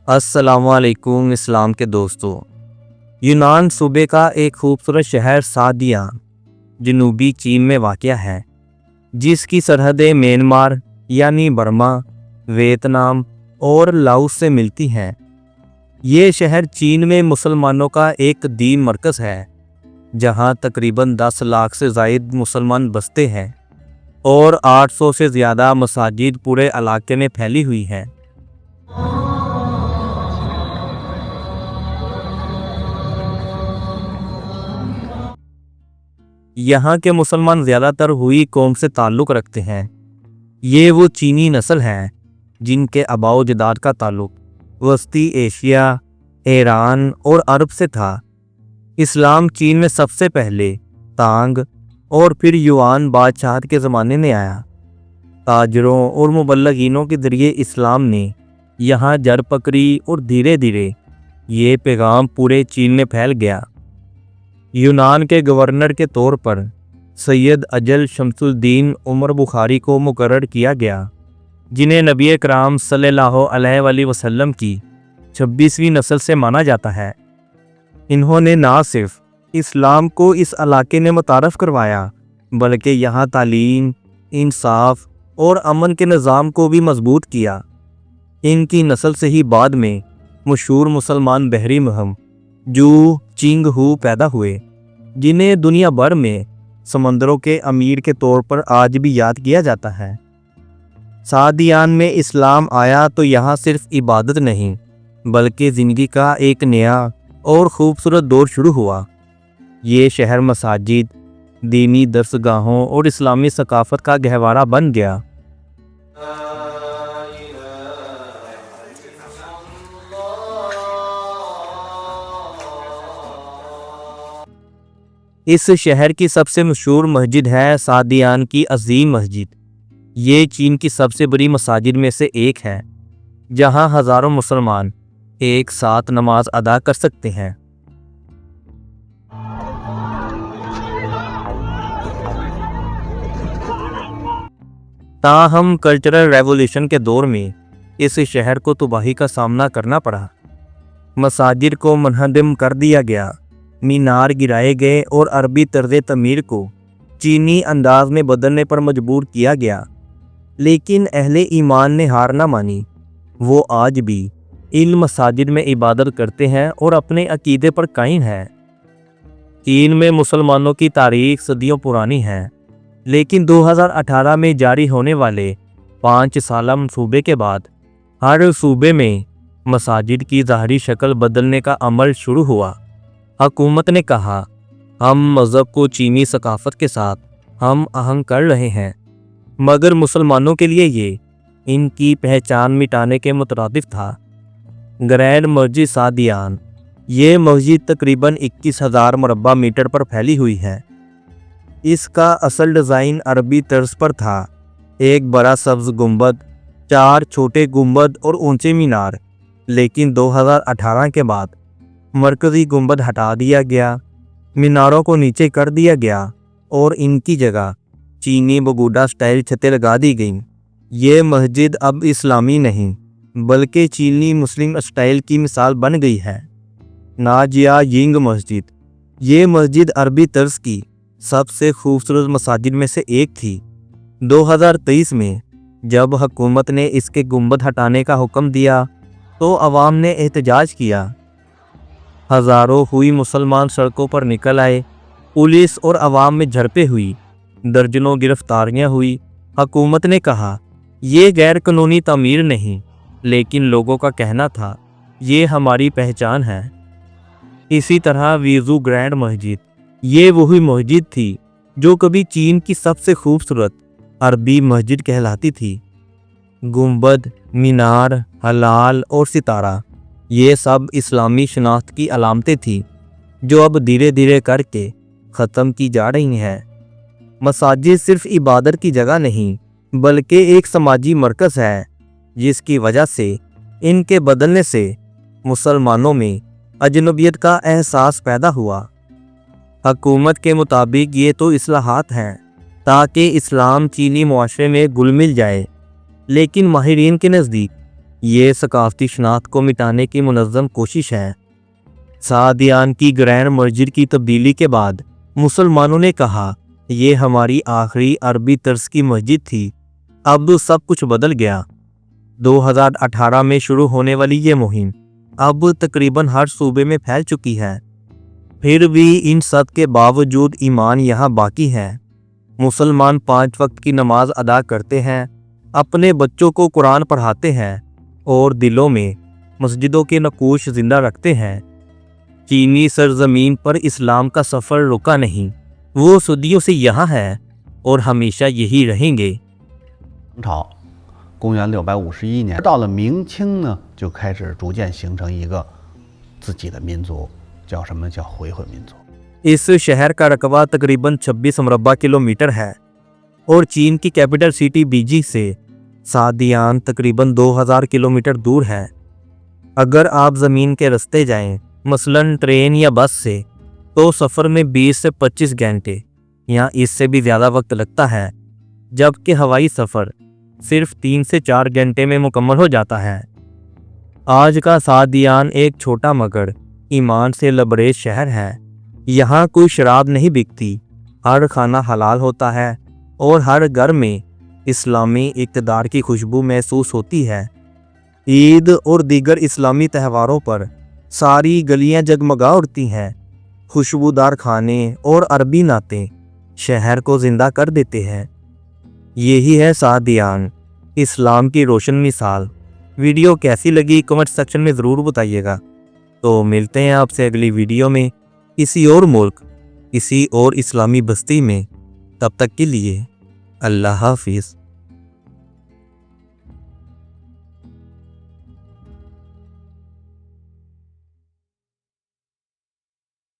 अस्सलामुअलैकुम इस्लाम के दोस्तों। यूनान सूबे का एक खूबसूरत शहर सादियान जनूबी चीन में वाक़या है, जिसकी सरहदें म्यांमार यानी बर्मा, वियतनाम और लाओस से मिलती हैं। ये शहर चीन में मुसलमानों का एक कदीम मरकज़ है, जहाँ तकरीबन 10 लाख से ज़ायद मुसलमान बसते हैं और 800 से ज़्यादा मसाजिद पूरे इलाके में फैली हुई हैं। यहाँ के मुसलमान ज़्यादातर हुई कौम से ताल्लुक़ रखते हैं। ये वो चीनी नस्ल हैं जिनके आबाओ जदाद का ताल्लुक़ वस्ती एशिया, ईरान और अरब से था। इस्लाम चीन में सबसे पहले तांग और फिर युआन बादशाहत के ज़माने में आया। ताजरों और मुबल्लगीनों के ज़रिए इस्लाम ने यहाँ जड़ पकड़ी और धीरे धीरे ये पैगाम पूरे चीन में फैल गया। यूनान के गवर्नर के तौर पर सैयद अजल शमसुद्दीन उमर बुखारी को मुकर्रर किया गया, जिन्हें नबी कराम सल्लल्लाहु अलैहि वसल्लम की 26वीं नस्ल से माना जाता है। इन्होंने ना सिर्फ इस्लाम को इस इलाके में मुतारफ़ करवाया, बल्कि यहाँ तालीम, इंसाफ और अमन के निज़ाम को भी मजबूत किया। इनकी नस्ल से ही बाद में मशहूर मुसलमान बहरी महम जू चिंग हू पैदा हुए, जिन्हें दुनिया भर में समंदरों के अमीर के तौर पर आज भी याद किया जाता है। सादियान में इस्लाम आया तो यहाँ सिर्फ इबादत नहीं, बल्कि ज़िंदगी का एक नया और ख़ूबसूरत दौर शुरू हुआ। ये शहर मसाजिद, दीनी दरसगाहों और इस्लामी सकाफ़त का गहवारा बन गया। इस शहर की सबसे मशहूर मस्जिद है सादियान की अजीम मस्जिद। ये चीन की सबसे बड़ी मसाजिद में से एक है, जहां हज़ारों मुसलमान एक साथ नमाज अदा कर सकते हैं। ताहम कल्चरल रेवोल्यूशन के दौर में इस शहर को तबाही का सामना करना पड़ा। मसाजिद को मुनहदम कर दिया गया, मीनार गिराए गए और अरबी तर्ज़ तमीर को चीनी अंदाज में बदलने पर मजबूर किया गया। लेकिन अहले ईमान ने हार ना मानी। वो आज भी इन मसाजिद में इबादत करते हैं और अपने अकीदे पर कायम हैं। चीन में मुसलमानों की तारीख सदियों पुरानी है, लेकिन 2018 में जारी होने वाले 5 साला मनसूबे के बाद हर सूबे में मसाजिद की ज़ाहरी शक्ल बदलने का अमल शुरू हुआ। हुकूमत ने कहा, हम मज़हब को चीनी सकाफ़त के साथ हम आहंग कर रहे हैं, मगर मुसलमानों के लिए ये इनकी पहचान मिटाने के मुतरादिफ था। ग्रैंड मस्जिद सादियान, ये मस्जिद तकरीबन 21,000 मुरब्बा मीटर पर फैली हुई है। इसका असल डिज़ाइन अरबी तर्ज पर था, एक बड़ा सब्ज़ गुंबद, 4 छोटे गुंबद और ऊंचे मीनार। लेकिन 2018 के बाद मरकज़ी गुंबद हटा दिया गया, मीनारों को नीचे कर दिया गया और इनकी जगह चीनी बगुडा स्टाइल छतें लगा दी गईं। ये मस्जिद अब इस्लामी नहीं, बल्कि चीनी मुस्लिम स्टाइल की मिसाल बन गई है। नाजिया यिंग मस्जिद, ये मस्जिद अरबी तर्ज की सबसे खूबसूरत मसाजिद में से एक थी। 2023 में जब हुकूमत ने इसके गुंबद हटाने का हुक्म दिया तो अवाम ने एहतजाज किया। हज़ारों हुई मुसलमान सड़कों पर निकल आए, पुलिस और अवाम में झड़पें हुई, दर्जनों गिरफ्तारियां हुई। हुकूमत ने कहा, ये गैर कानूनी तामीर नहीं, लेकिन लोगों का कहना था ये हमारी पहचान है। इसी तरह वीज़ू ग्रैंड मस्जिद, ये वही मस्जिद थी जो कभी चीन की सबसे खूबसूरत अरबी मस्जिद कहलाती थी। गुंबद, मीनार, हलाल और सितारा, ये सब इस्लामी शनाख्त की अलामतें थी, जो अब धीरे धीरे करके ख़त्म की जा रही हैं। मसाजिद सिर्फ इबादत की जगह नहीं, बल्कि एक समाजी मरकज़ है, जिसकी वजह से इनके बदलने से मुसलमानों में अजनबियत का एहसास पैदा हुआ। हुकूमत के मुताबिक ये तो इस्लाहात हैं ताकि इस्लाम चीनी मुआशरे में घुल मिल जाए, लेकिन माहिरीन के नज़दीक ये सकाफती शनाख्त को मिटाने की मुनज़्ज़म कोशिश है। सादियान की ग्रैंड मस्जिद की तब्दीली के बाद मुसलमानों ने कहा, ये हमारी आखिरी अरबी तर्ज की मस्जिद थी, अब सब कुछ बदल गया। 2018 में शुरू होने वाली ये मुहिम अब तकरीबन हर सूबे में फैल चुकी है। फिर भी इन सब के बावजूद ईमान यहाँ बाकी है। मुसलमान 5 वक्त की नमाज अदा करते हैं, अपने बच्चों को कुरान पढ़ाते हैं और दिलों में मस्जिदों के नकूश जिंदा रखते हैं। चीनी सरजमीन पर इस्लाम का सफ़र रुका नहीं, वो सदियों से यहाँ है और हमेशा यही रहेंगे। 朝公元651年，到了明清呢，就开始逐渐形成一个自己的民族，叫什么？叫回回民族。 इस शहर का रकबा तकरीबन 26 मुरब्बा किलोमीटर है और चीन की कैपिटल सिटी बीजिंग से सादियान तकरीबन 2000 किलोमीटर दूर है। अगर आप ज़मीन के रास्ते जाएं, मसलन ट्रेन या बस से, तो सफ़र में 20 से 25 घंटे या इससे भी ज़्यादा वक्त लगता है, जबकि हवाई सफ़र सिर्फ 3 से 4 घंटे में मुकम्मल हो जाता है। आज का सादियान एक छोटा मगर ईमान से लबरेज शहर है। यहाँ कोई शराब नहीं बिकती, हर खाना हलाल होता है और हर घर में इस्लामी इक़्तिदार की खुशबू महसूस होती है। ईद और दीगर इस्लामी त्योहारों पर सारी गलियाँ जगमगा उठती हैं। खुशबूदार खाने और अरबी नाते शहर को ज़िंदा कर देते हैं। यही है सादियान, इस्लाम की रोशन मिसाल। वीडियो कैसी लगी कमेंट सेक्शन में ज़रूर बताइएगा। तो मिलते हैं आपसे अगली वीडियो में किसी और मुल्क, किसी और इस्लामी बस्ती में। तब तक के लिए अल्लाह हाफिज़।